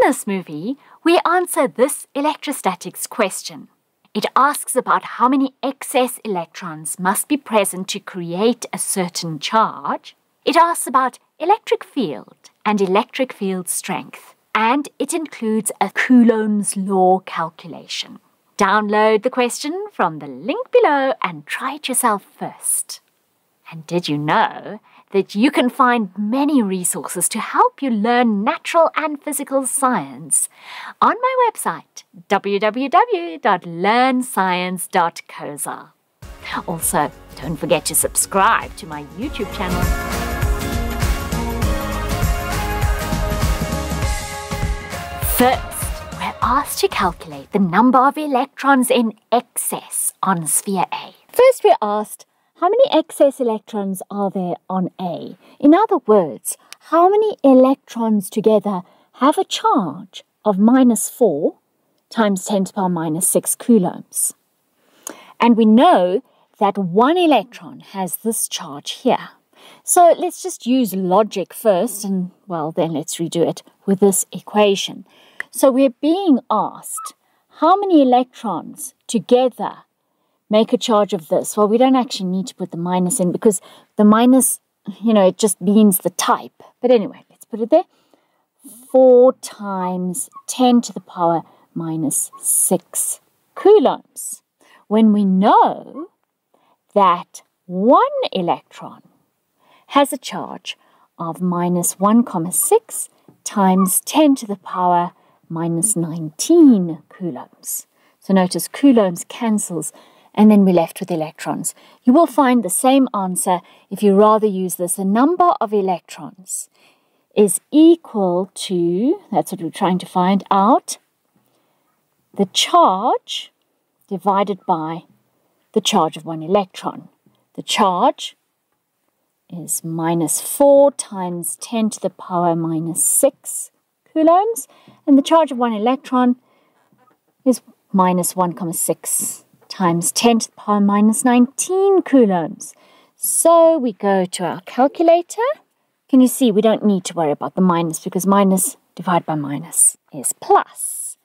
this movie, we answer this electrostatics question. It asks about how many excess electrons must be present to create a certain charge. It asks about electric field and electric field strength. And it includes a Coulomb's law calculation. Download the question from the link below and try it yourself first. And did you know that you can find many resources to help you learn natural and physical science on my website, www.learnscience.coza. Also, don't forget to subscribe to my YouTube channel. First, we're asked to calculate the number of electrons in excess on sphere A. First, we're asked, how many excess electrons are there on A? In other words, how many electrons together have a charge of -4 times 10 to the power -6 coulombs? And we know that one electron has this charge here. So let's just use logic first and, well, then let's redo it with this equation. So we're being asked how many electrons together make a charge of this. Well, we don't actually need to put the minus in because the minus, it just means the type. But anyway, let's put it there. 4 times 10 to the power -6 coulombs. When we know that one electron has a charge of -1,6 times 10 to the power -19 coulombs. So notice coulombs cancels, and then we're left with electrons. You will find the same answer if you rather use this. The number of electrons is equal to, that's what we're trying to find out, the charge divided by the charge of one electron. The charge is -4 times 10 to the power -6 coulombs, and the charge of one electron is -1,6 times 10 to the power -19 coulombs. So we go to our calculator. Can you see we don't need to worry about the minus because minus divided by minus is plus.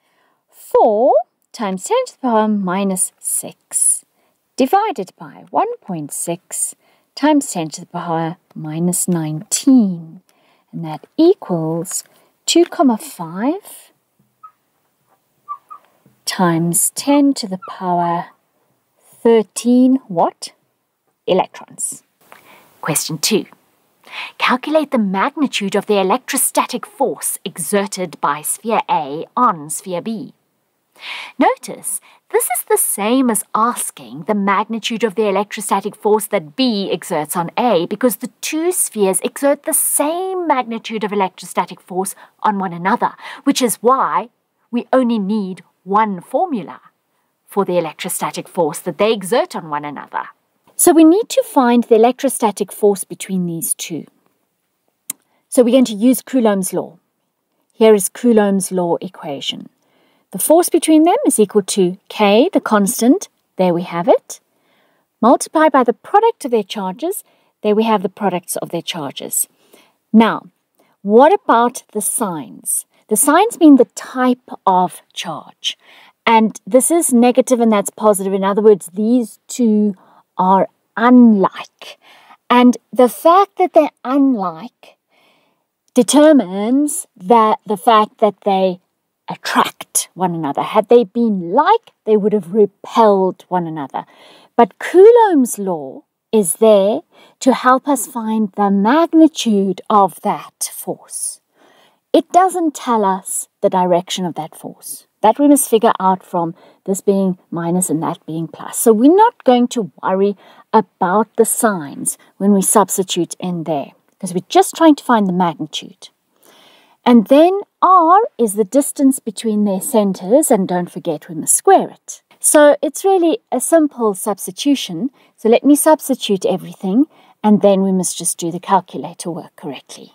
4 times 10 to the power -6 divided by 1.6 times 10 to the power -19. And that equals 2,5 times 10 to the power 13 what? Electrons. Question 2. Calculate the magnitude of the electrostatic force exerted by sphere A on sphere B. Notice, this is the same as asking the magnitude of the electrostatic force that B exerts on A because the two spheres exert the same magnitude of electrostatic force on one another, which is why we only need one formula for the electrostatic force that they exert on one another. So we need to find the electrostatic force between these two. So we're going to use Coulomb's law. Here is Coulomb's law equation. The force between them is equal to K, the constant, there we have it, multiplied by the product of their charges, there we have the products of their charges. Now, what about the signs? The signs mean the type of charge. And this is negative and that's positive. In other words, these two are unlike. And the fact that they're unlike determines the fact that they attract one another. Had they been like, they would have repelled one another. But Coulomb's law is there to help us find the magnitude of that force. It doesn't tell us the direction of that force. That we must figure out from this being minus and that being plus. So we're not going to worry about the signs when we substitute in there, because we're just trying to find the magnitude. And then R is the distance between their centers, and don't forget we must square it. So it's really a simple substitution. So let me substitute everything, and then we must just do the calculator work correctly.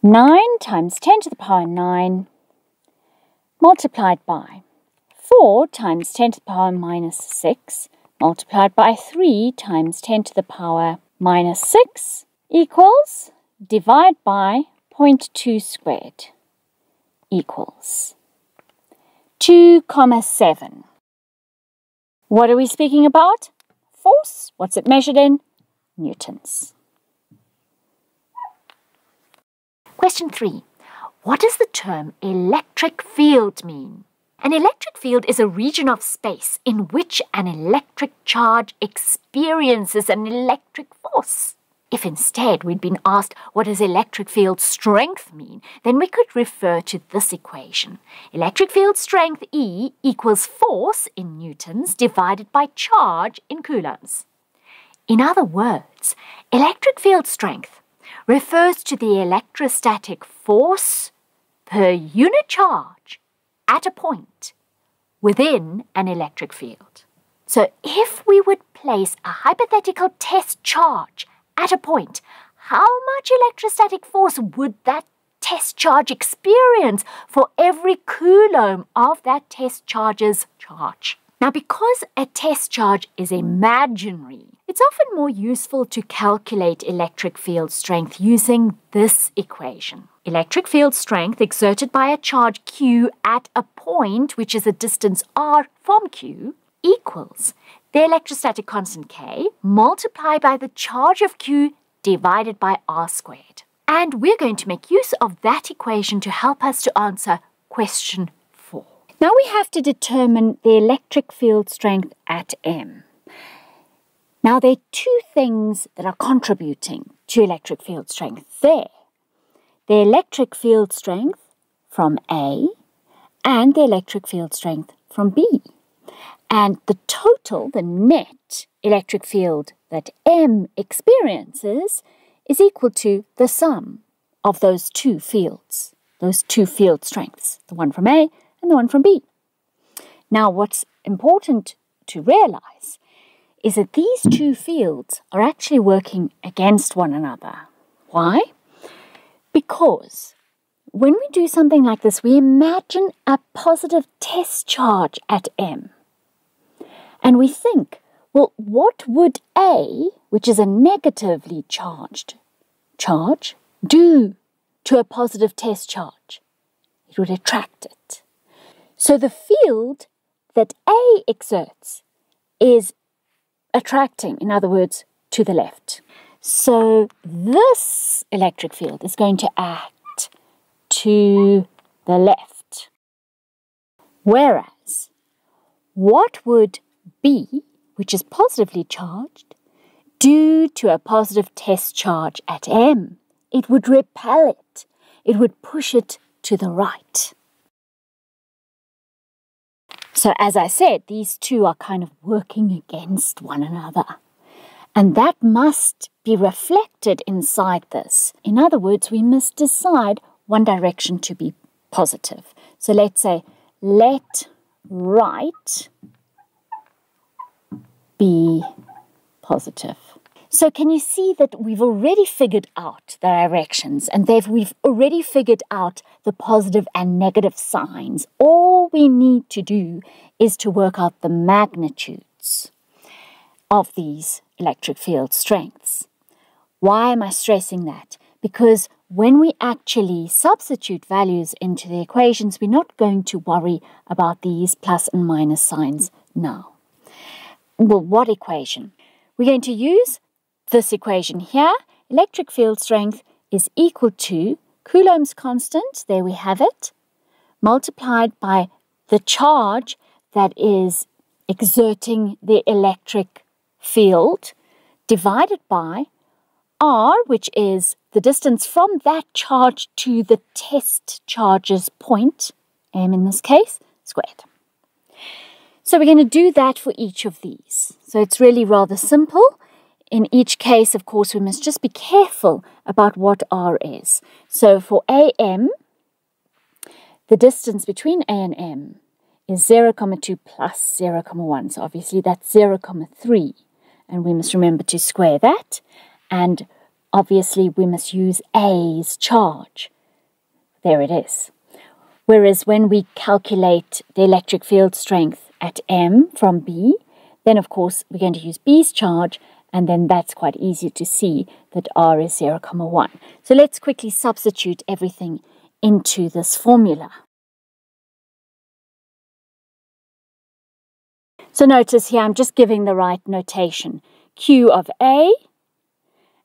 Nine times 10 to the power 9 multiplied by 4 times 10 to the power -6 multiplied by 3 times 10 to the power minus 6 equals, divide by 0.2 squared equals 2,7. What are we speaking about? Force. What's it measured in? Newtons. Question 3. What does the term electric field mean? An electric field is a region of space in which an electric charge experiences an electric force. If instead we'd been asked what does electric field strength mean, then we could refer to this equation. Electric field strength E equals force in newtons divided by charge in coulombs. In other words, electric field strength refers to the electrostatic force per unit charge at a point within an electric field. So if we would place a hypothetical test charge at a point, how much electrostatic force would that test charge experience for every coulomb of that test charge's charge? Now, because a test charge is imaginary, it's often more useful to calculate electric field strength using this equation. Electric field strength exerted by a charge Q at a point, which is a distance r from Q, equals the electrostatic constant K multiplied by the charge of Q divided by r squared. And we're going to make use of that equation to help us to answer question 4. Now we have to determine the electric field strength at M. Now there are two things that are contributing to electric field strength there. The electric field strength from A and the electric field strength from B. And the total, the net electric field that M experiences is equal to the sum of those two fields, those two field strengths, the one from A and the one from B. Now what's important to realize is that these two fields are actually working against one another. Why? Because when we do something like this, we imagine a positive test charge at M. And we think, well, what would A, which is a negatively charged charge, do to a positive test charge? It would attract it. So the field that A exerts is attracting, in other words, to the left. So this electric field is going to act to the left. Whereas, what would B, which is positively charged, do to a positive test charge at M? It would repel it. It would push it to the right. So as I said, these two are kind of working against one another. And that must be reflected inside this. In other words, we must decide one direction to be positive. So let's say, let right be positive. So can you see that we've already figured out the directions and we've already figured out the positive and negative signs. All we need to do is to work out the magnitudes of these electric field strengths. Why am I stressing that? Because when we actually substitute values into the equations, we're not going to worry about these plus and minus signs now. Well, what equation? We're going to use this equation here. Electric field strength is equal to Coulomb's constant, there we have it, multiplied by the charge that is exerting the electric field, divided by r, which is the distance from that charge to the test charge's point, m in this case, squared. So we're going to do that for each of these. So it's really rather simple. In each case, of course, we must just be careful about what r is. So for AM, the distance between A and M is 0,2 plus 0,1. So obviously that's 0,3. And we must remember to square that. And obviously we must use A's charge. There it is. Whereas when we calculate the electric field strength at M from B, Then, of course, we're going to use B's charge, and then that's quite easy to see that R is 0,1. So let's quickly substitute everything into this formula. So notice here I'm just giving the right notation. Q of A,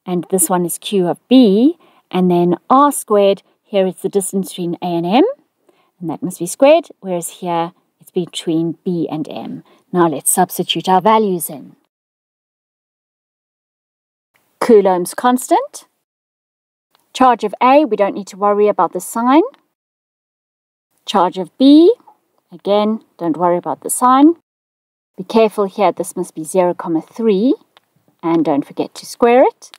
and this one is Q of B, and then R squared, here is the distance between A and M, and that must be squared, whereas here it's between B and M. Now let's substitute our values in. Coulomb's constant. Charge of A, we don't need to worry about the sign. Charge of B, again, don't worry about the sign. Be careful here, this must be 0,3, and don't forget to square it.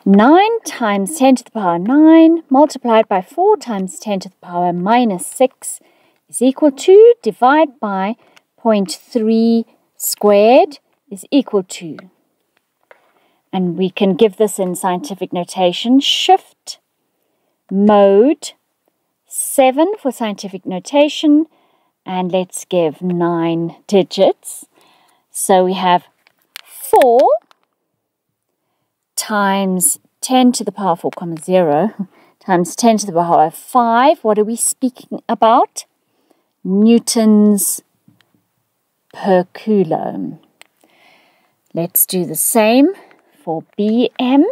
9 times 10 to the power 9 multiplied by 4 times 10 to the power minus 6 is equal to, divide by 0.3 squared is equal to. And we can give this in scientific notation, shift mode 7 for scientific notation, and let's give 9 digits. So we have 4 times 10 to the power 4, 0 times 10 to the power 5. What are we speaking about? Newtons per Coulomb. Let's do the same for Bm.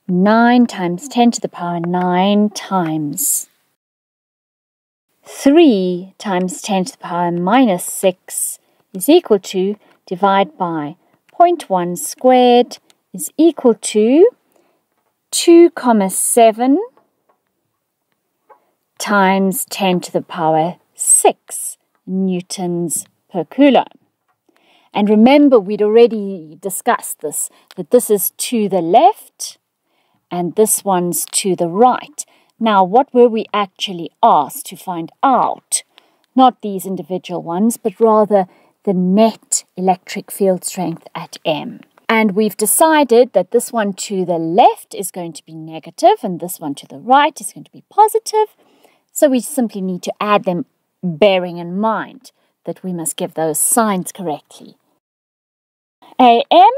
9 times 10 to the power 9 times 3 times 10 to the power minus 6 is equal to, divide by 0.1 squared is equal to 2,7 times 10 to the power 6 newtons per Coulomb. And remember, we'd already discussed this, that this is to the left and this one's to the right. Now, what were we actually asked to find out? Not these individual ones, but rather the net electric field strength at M. And we've decided that this one to the left is going to be negative and this one to the right is going to be positive. So we simply need to add them, bearing in mind that we must give those signs correctly. AM,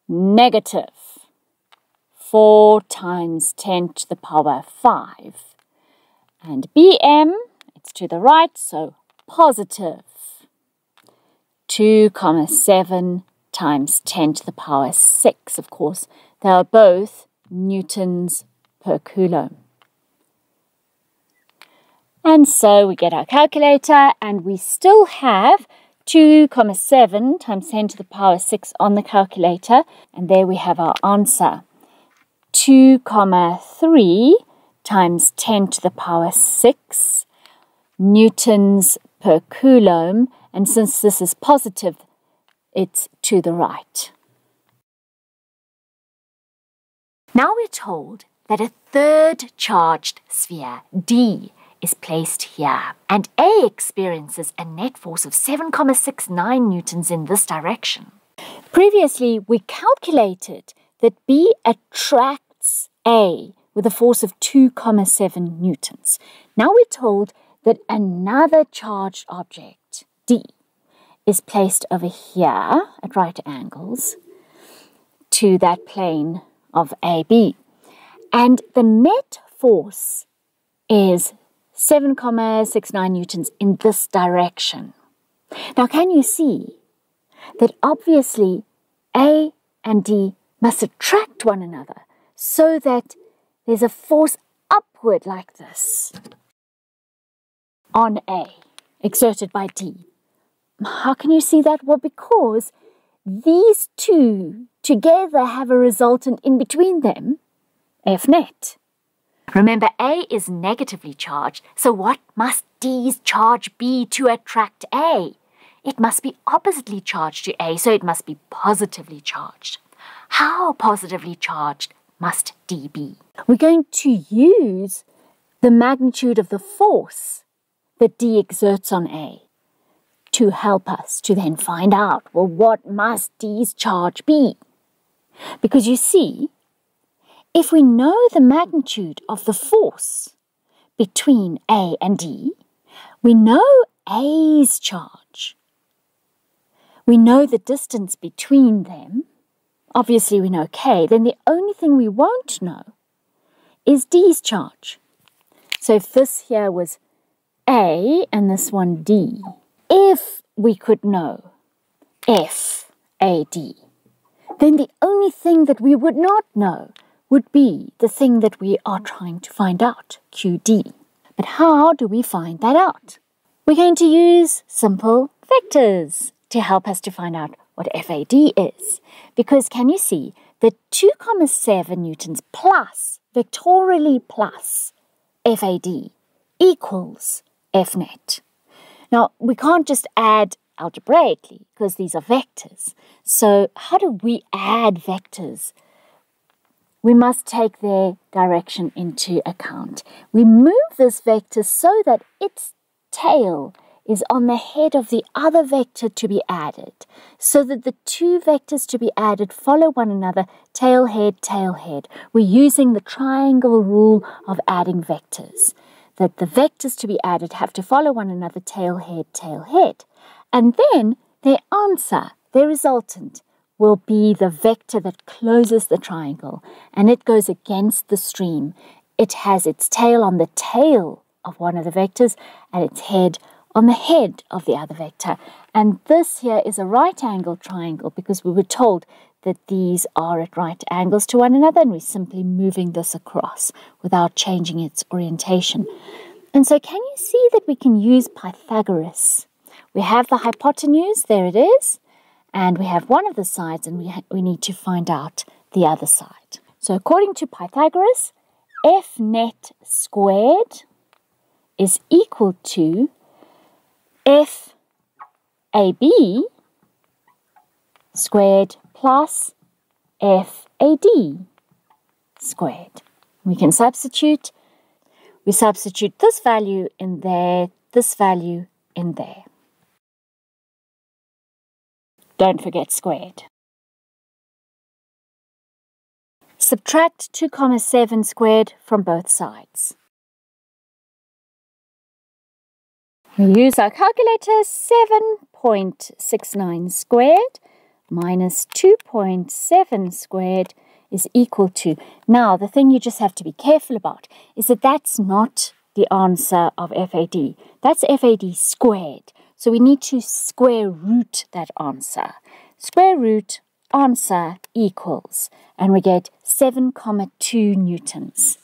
negative. 4 times 10 to the power 5. And BM, it's to the right, so positive. 2,7 times 10 to the power 6. Of course, they are both newtons per Coulomb. And so we get our calculator, and we still have 2,7 times 10 to the power 6 on the calculator, and there we have our answer. 2,3 times 10 to the power 6 newtons per Coulomb, and since this is positive, it's to the right. Now we're told that a third charged sphere, D, is placed here, and A experiences a net force of 7,69 newtons in this direction. Previously, we calculated that B attracts A with a force of 2,7 newtons. Now we're told that another charged object, D, is placed over here at right angles to that plane of AB. And the net force is 7,69 newtons in this direction. Now, can you see that obviously A and D must attract one another so that there's a force upward like this on A, exerted by D. How can you see that? Well, because these two together have a resultant in between them, F net. Remember, A is negatively charged, so what must D's charge be to attract A? It must be oppositely charged to A, so it must be positively charged. How positively charged must D be? We're going to use the magnitude of the force that D exerts on A to help us to then find out, well, what must D's charge be? Because you see, if we know the magnitude of the force between A and D, we know A's charge. We know the distance between them. Obviously, we know K. Then the only thing we won't know is D's charge. So if this here was A and this one D, if we could know F, A, D, then the only thing that we would not know would be the thing that we are trying to find out, QD. But how do we find that out? We're going to use simple vectors to help us to find out what FAD is. Because can you see that 2,7 newtons plus, vectorially plus, FAD equals Fnet. Now, we can't just add algebraically because these are vectors. So how do we add vectors? We must take their direction into account. We move this vector so that its tail is on the head of the other vector to be added, so that the two vectors to be added follow one another, tail, head, tail, head. We're using the triangle rule of adding vectors, that the vectors to be added have to follow one another, tail, head, tail, head. And then their answer, their resultant, will be the vector that closes the triangle, and it goes against the stream. It has its tail on the tail of one of the vectors and its head on the head of the other vector. And this here is a right-angled triangle because we were told that these are at right angles to one another, and we're simply moving this across without changing its orientation. And so can you see that we can use Pythagoras? We have the hypotenuse, there it is, and we have one of the sides, and we need to find out the other side. So according to Pythagoras, Fnet squared is equal to FAB squared plus FAD squared. We can substitute. We substitute this value in there, this value in there. Don't forget squared. Subtract 2,7 squared from both sides. We use our calculator. 7.69 squared minus 2.7 squared is equal to. Now, the thing you just have to be careful about is that that's not the answer of FAD. That's FAD squared. So we need to square root that answer. Square root answer equals, and we get 7,2 newtons.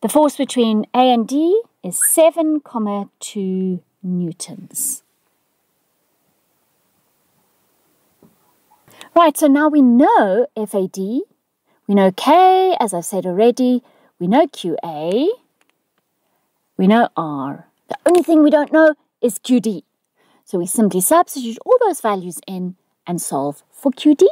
The force between A and D is 7,2 newtons. Right, so now we know FAD, we know K, as I've said already, we know QA, we know R. The only thing we don't know is QD. So we simply substitute all those values in and solve for QD.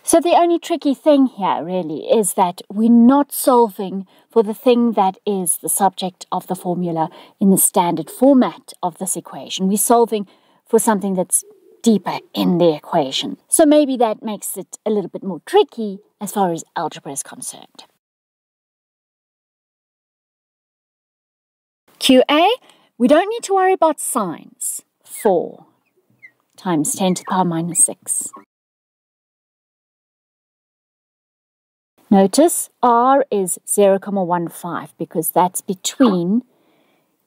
So the only tricky thing here really is that we're not solving for the thing that is the subject of the formula in the standard format of this equation. We're solving for something that's deeper in the equation. So maybe that makes it a little bit more tricky as far as algebra is concerned. QA, we don't need to worry about signs. 4 times 10 to the power minus 6. Notice R is 0,15 because that's between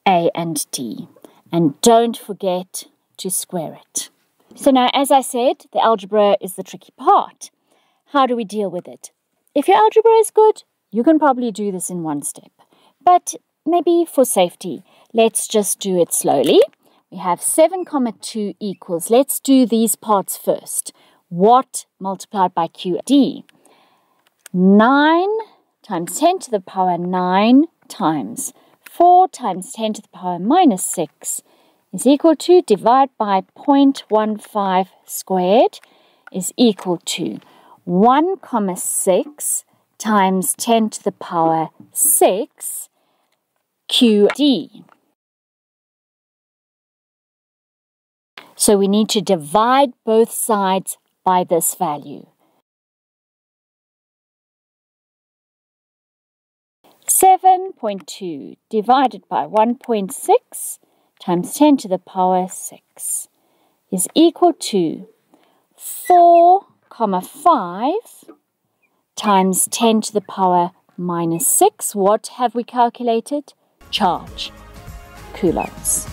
A and D. And don't forget to square it. So now, as I said, the algebra is the tricky part. How do we deal with it? If your algebra is good, you can probably do this in one step. But maybe for safety, let's just do it slowly. We have 7,2 equals, let's do these parts first. What multiplied by QD? 9 times 10 to the power 9 times 4 times 10 to the power minus 6 is equal to, divide by 0.15 squared is equal to 1,6 times 10 to the power 6 QD. So we need to divide both sides by this value. 7.2 divided by 1.6 times 10 to the power 6 is equal to 4,5 times 10 to the power minus 6. What have we calculated? Charge, coulombs.